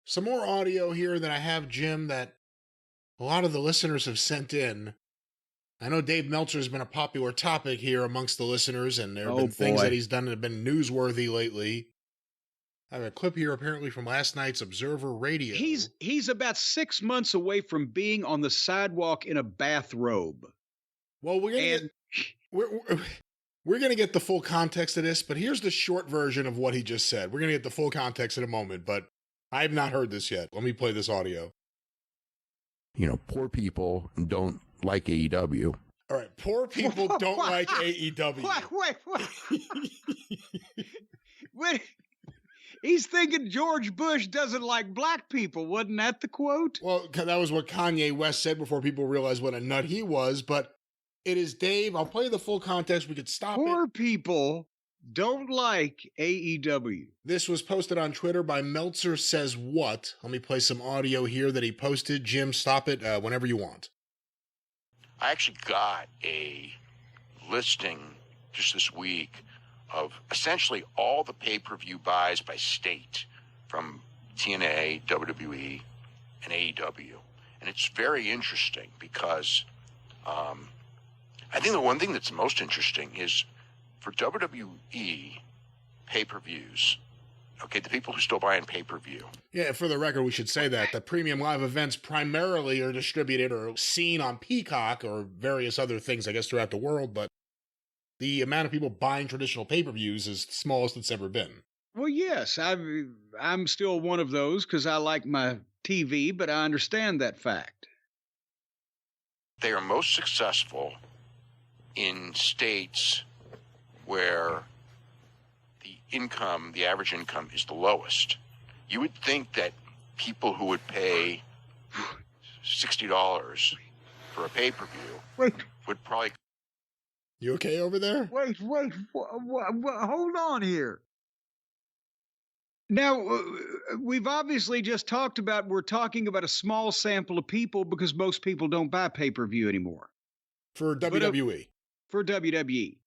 Some more audio here that I have, Jim, that a lot of the listeners have sent in. I know Dave Meltzer has been a popular topic here amongst the listeners, and there have been things that he's done that have been newsworthy lately. I have a clip here apparently from last night's Observer Radio. He's about 6 months away from being on the sidewalk in a bathrobe. Well, we're gonna get the full context of this, but here's the short version of what he just said. We're gonna get the full context in a moment, but I have not heard this yet. Let me play this audio. You know, poor people don't like AEW. All right, poor people don't like AEW. Wait. He's thinking George Bush doesn't like black people. Wasn't that the quote? Well, that was what Kanye West said before people realized what a nut he was, but it is Dave. I'll play the full context. We could stop it. Poor people don't like AEW. This was posted on Twitter by Meltzer Says What. Let me play some audio here that he posted. Jim, stop it whenever you want. I actually got a listing just this week of essentially all the pay-per-view buys by state from TNA, WWE, and AEW. And it's very interesting because I think the one thing that's most interesting is for WWE pay-per-views, okay, the people who still buy in pay-per-view. Yeah, for the record, we should say that the premium live events primarily are distributed or seen on Peacock or various other things, I guess, throughout the world, but the amount of people buying traditional pay-per-views is the smallest it's ever been. Well, yes, I'm still one of those because I like my TV, but I understand that fact. They are most successful in states where the average income is the lowest. You would think that people who would pay $60 for a pay-per-view would probably... You okay over there? Wait, hold on here. Now, we've obviously just talked about, we're talking about a small sample of people because most people don't buy pay-per-view anymore. For WWE. For WWE.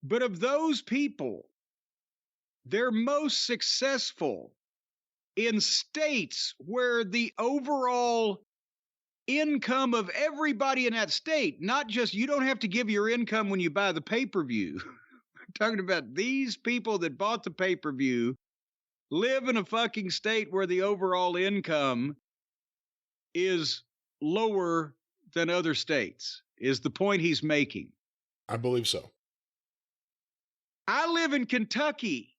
But of those people, they're most successful in states where the overall income of everybody in that state, not just, you don't have to give your income when you buy the pay-per-view. We're talking about these people that bought the pay-per-view live in a fucking state where the overall income is lower than other states, is the point he's making. I believe so. I live in Kentucky.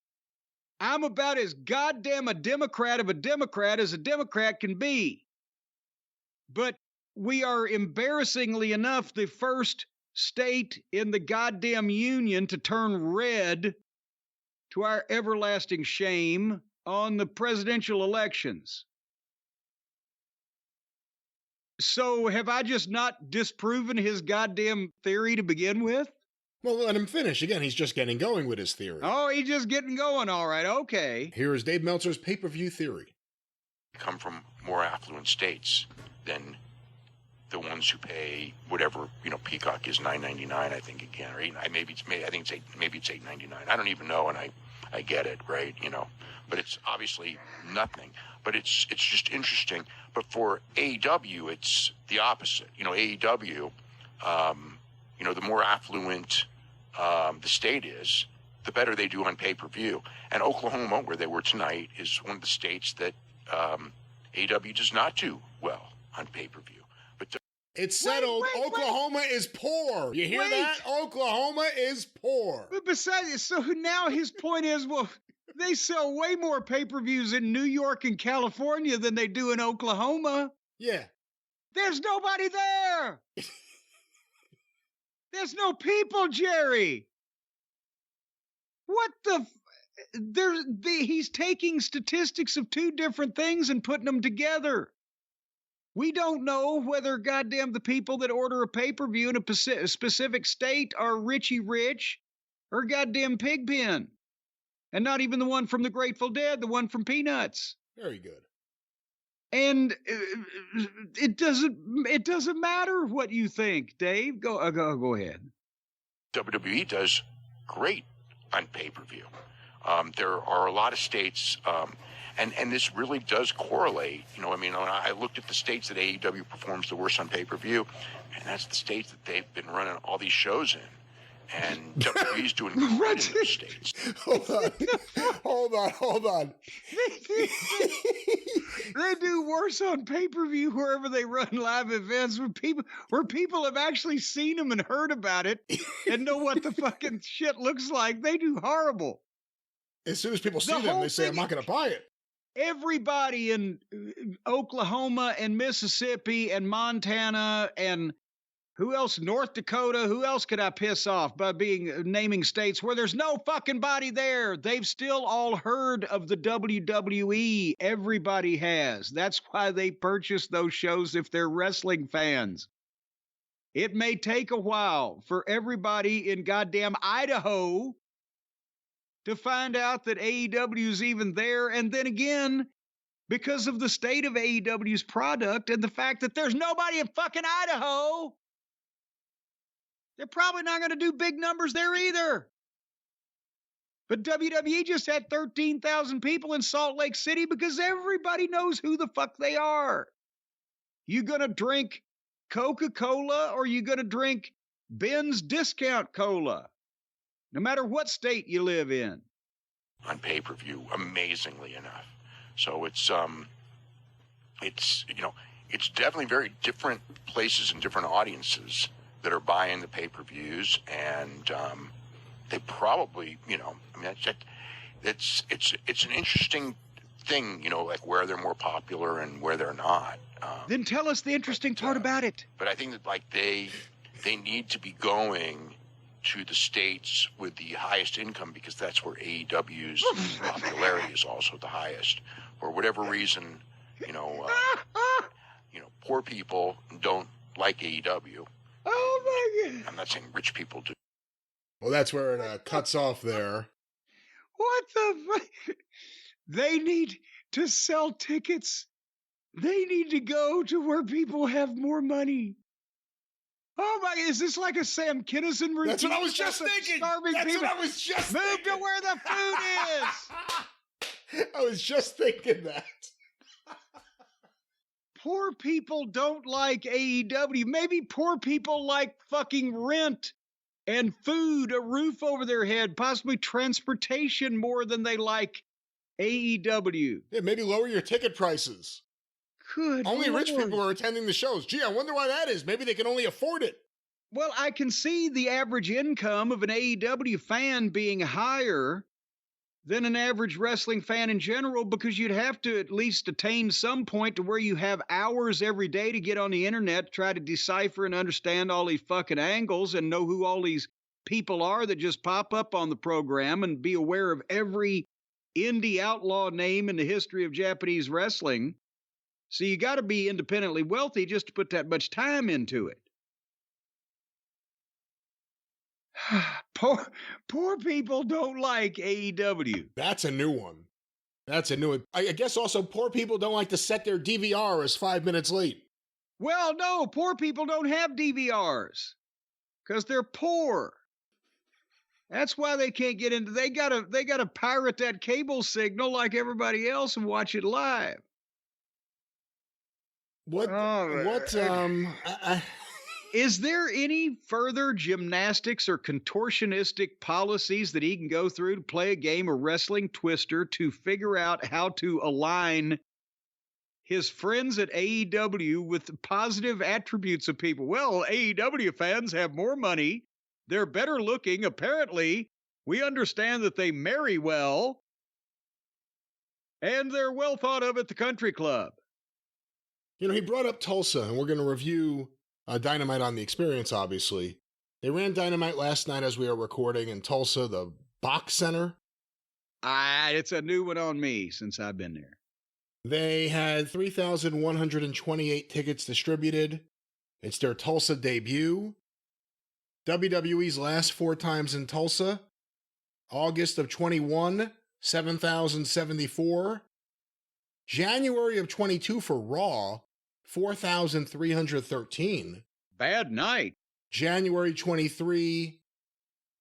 I'm about as goddamn a Democrat as a Democrat can be. But we are embarrassingly enough the first state in the goddamn union to turn red, to our everlasting shame, on the presidential elections. So have I just not disproven his goddamn theory to begin with? Well, let him finish. Again, he's just getting going with his theory. Oh, he's just getting going. All right. Okay. Here is Dave Meltzer's pay-per-view theory. Come from more affluent states than the ones who pay whatever, Peacock is $9.99, I think again, or I think it's $8.99. I don't even know, and I get it, right? But it's obviously nothing. But it's just interesting. But for AEW, it's the opposite. AEW, the more affluent the state is, the better they do on pay-per-view. And Oklahoma, where they were tonight, is one of the states that AEW does not do well on pay-per-view. But it's settled. Oklahoma is poor. You hear that? Oklahoma is poor. But besides, so now his point is, well, they sell way more pay-per-views in New York and California than they do in Oklahoma. Yeah. There's nobody there. There's no people, Jerry. What he's taking statistics of two different things and putting them together. We don't know whether goddamn the people that order a pay-per-view in a specific state are Richie Rich or goddamn Pigpen. And not even the one from the Grateful Dead, the one from Peanuts. Very good. And it doesn't matter what you think, Dave. Go ahead. WWE does great on pay-per-view. There are a lot of states, And this really does correlate. You know, I mean, when I looked at the states that AEW performs the worst on pay-per-view, and that's the states that they've been running all these shows in. And WWE's doing great in those states. Hold on. They do worse on pay-per-view wherever they run live events where people have actually seen them and heard about it and know what the fucking shit looks like. They do horrible. As soon as people see them, they say, I'm not going to buy it. Everybody in Oklahoma and Mississippi and Montana and who else? North Dakota. Who else could I piss off by naming states where there's no fucking body there? They've still all heard of the WWE. Everybody has. That's why they purchase those shows if they're wrestling fans. It may take a while for everybody in goddamn Idaho to find out that AEW is even there. And then again, because of the state of AEW's product and the fact that there's nobody in fucking Idaho, they're probably not going to do big numbers there either. But WWE just had 13,000 people in Salt Lake City because everybody knows who the fuck they are. You going to drink Coca-Cola or you going to drink Ben's Discount Cola? No matter what state you live in. On pay-per-view, amazingly enough. So it's definitely very different places and different audiences that are buying the pay-per-views, and they probably, it's an interesting thing, like where they're more popular and where they're not. Then tell us the interesting part about it. But I think that they need to be going to the states with the highest income because that's where AEW's popularity is also the highest. For whatever reason, poor people don't like AEW. Oh my God! I'm not saying rich people do. Well, that's where it cuts off there. What the fuck? They need to sell tickets. They need to go to where people have more money. Oh my! Is this like a Sam Kinison routine? That's what I was just thinking. Move to where the food is. I was just thinking that. Poor people don't like AEW. Maybe poor people like fucking rent and food, a roof over their head, possibly transportation more than they like AEW. Yeah, maybe lower your ticket prices. Good Only Lord. rich people are attending the shows. Gee, I wonder why that is. Maybe they can only afford it. Well, I can see the average income of an AEW fan being higher than an average wrestling fan in general, because you'd have to at least attain some point to where you have hours every day to get on the internet, try to decipher and understand all these fucking angles and know who all these people are that just pop up on the program and be aware of every indie outlaw name in the history of Japanese wrestling. So you got to be independently wealthy just to put that much time into it. Poor people don't like AEW. That's a new one. I guess also poor people don't like to set their DVR as 5 minutes late. Well, no, poor people don't have DVRs because they're poor. That's why they can't get into. They gotta pirate that cable signal like everybody else and watch it live. Is there any further gymnastics or contortionistic policies that he can go through to play a game of wrestling Twister to figure out how to align his friends at AEW with the positive attributes of people? Well, AEW fans have more money. They're better looking. Apparently, we understand that they marry well. And they're well thought of at the country club. He brought up Tulsa, and we're going to review Dynamite on the Experience, obviously. They ran Dynamite last night as we are recording in Tulsa, the Box Center. It's a new one on me since I've been there. They had 3,128 tickets distributed. It's their Tulsa debut. WWE's last 4 times in Tulsa. August of 21, 7,074. January of 22 for Raw, 4,313. Bad night. January 23,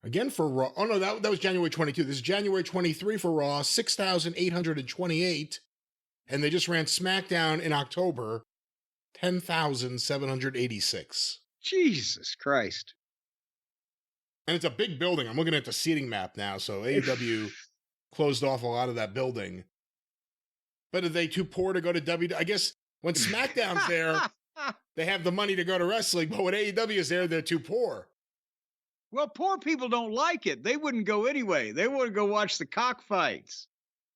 Again for Raw. Oh, no, that was January 22. This is January 23 for Raw, 6,828. And they just ran SmackDown in October, 10,786. Jesus Christ. And it's a big building. I'm looking at the seating map now. So AEW closed off a lot of that building. But are they too poor to go to WWE? I guess when SmackDown's there, they have the money to go to wrestling. But when AEW is there, they're too poor. Well, poor people don't like it. They wouldn't go anyway. They want to go watch the cockfights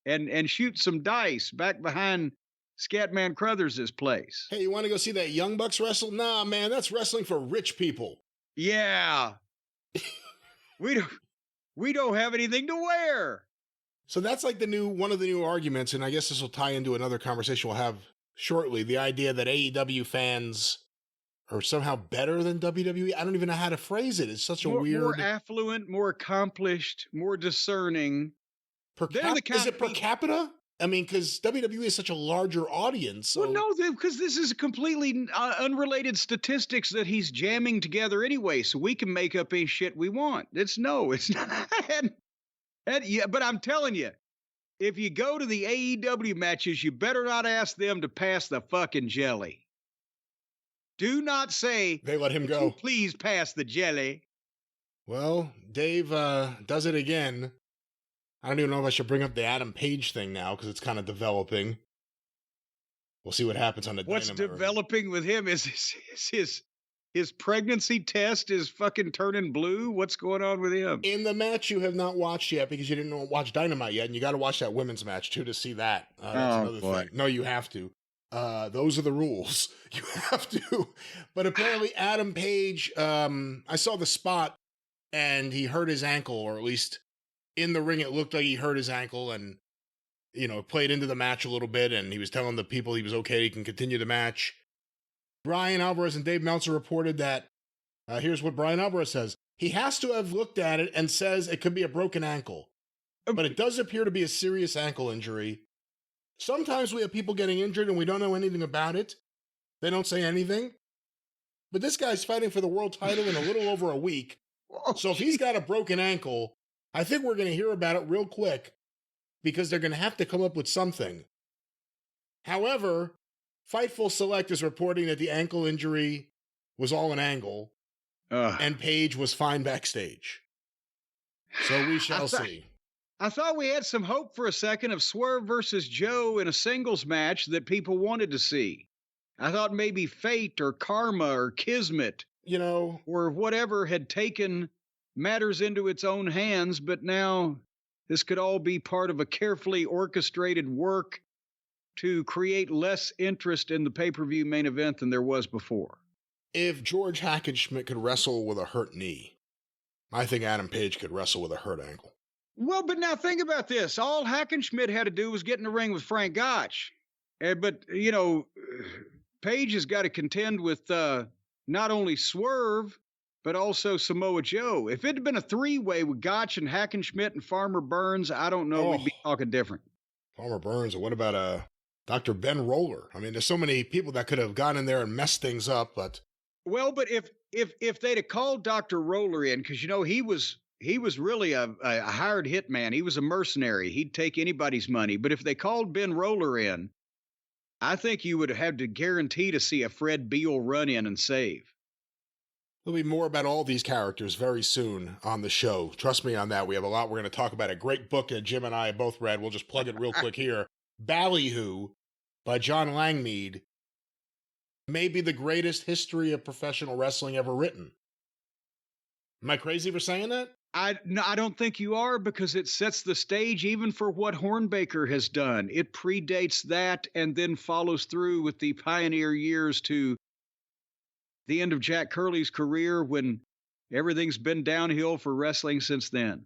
and shoot some dice back behind Scatman Crothers' place. Hey, you want to go see that Young Bucks wrestle? Nah, man, that's wrestling for rich people. Yeah. We don't have anything to wear. So that's like one of the new arguments, and I guess this will tie into another conversation we'll have shortly. The idea that AEW fans are somehow better than WWE. I don't even know how to phrase it. It's such a weird... More affluent, more accomplished, more discerning. Is it per capita? I mean, because WWE is such a larger audience. So... Well, no, because this is completely unrelated statistics that he's jamming together anyway, so we can make up any shit we want. It's not. Yeah, but I'm telling you, if you go to the AEW matches, you better not ask them to pass the fucking jelly. Do not say, they let him go. Please pass the jelly. Well, Dave does it again. I don't even know if I should bring up the Adam Page thing now because it's kind of developing. We'll see what happens on the What's Dynamite developing with him is his pregnancy test is fucking turning blue. What's going on with him? In the match you have not watched yet because you didn't watch Dynamite yet, and you got to watch that women's match too to see that. That's another thing. No, you have to. Those are the rules. You have to. But apparently Adam Page, I saw the spot and he hurt his ankle, or at least in the ring it looked like he hurt his ankle, and played into the match a little bit, and he was telling the people he was okay, he can continue the match. Brian Alvarez and Dave Meltzer reported that, here's what Brian Alvarez says. He has to have looked at it and says it could be a broken ankle, but it does appear to be a serious ankle injury. Sometimes we have people getting injured and we don't know anything about it. They don't say anything. But this guy's fighting for the world title in a little over a week. So if he's got a broken ankle, I think we're going to hear about it real quick because they're going to have to come up with something. However, Fightful Select is reporting that the ankle injury was all an angle and Page was fine backstage. So we shall see. I thought we had some hope for a second of Swerve versus Joe in a singles match that people wanted to see. I thought maybe fate or karma or kismet, or whatever had taken matters into its own hands, but now this could all be part of a carefully orchestrated work to create less interest in the pay-per-view main event than there was before. If George Hackenschmidt could wrestle with a hurt knee, I think Adam Page could wrestle with a hurt ankle. Well, but now think about this. All Hackenschmidt had to do was get in the ring with Frank Gotch. But, Page has got to contend with not only Swerve, but also Samoa Joe. If it had been a three-way with Gotch and Hackenschmidt and Farmer Burns, I don't know, we'd be talking different. Farmer Burns, and what about Dr. Ben Roller? I mean, there's so many people that could have gone in there and messed things up, but... Well, but if they'd have called Dr. Roller in, because, he was really a hired hitman. He was a mercenary. He'd take anybody's money. But if they called Ben Roller in, I think you would have to guarantee to see a Fred Beal run in and save. There'll be more about all these characters very soon on the show. Trust me on that. We have a lot we're going to talk about. A great book that Jim and I have both read. We'll just plug it real quick here. Ballyhoo by John Langmead may be the greatest history of professional wrestling ever written. Am I crazy for saying that? No, I don't think you are, because it sets the stage even for what Hornbaker has done. It predates that and then follows through with the pioneer years to the end of Jack Curley's career, when everything's been downhill for wrestling since then.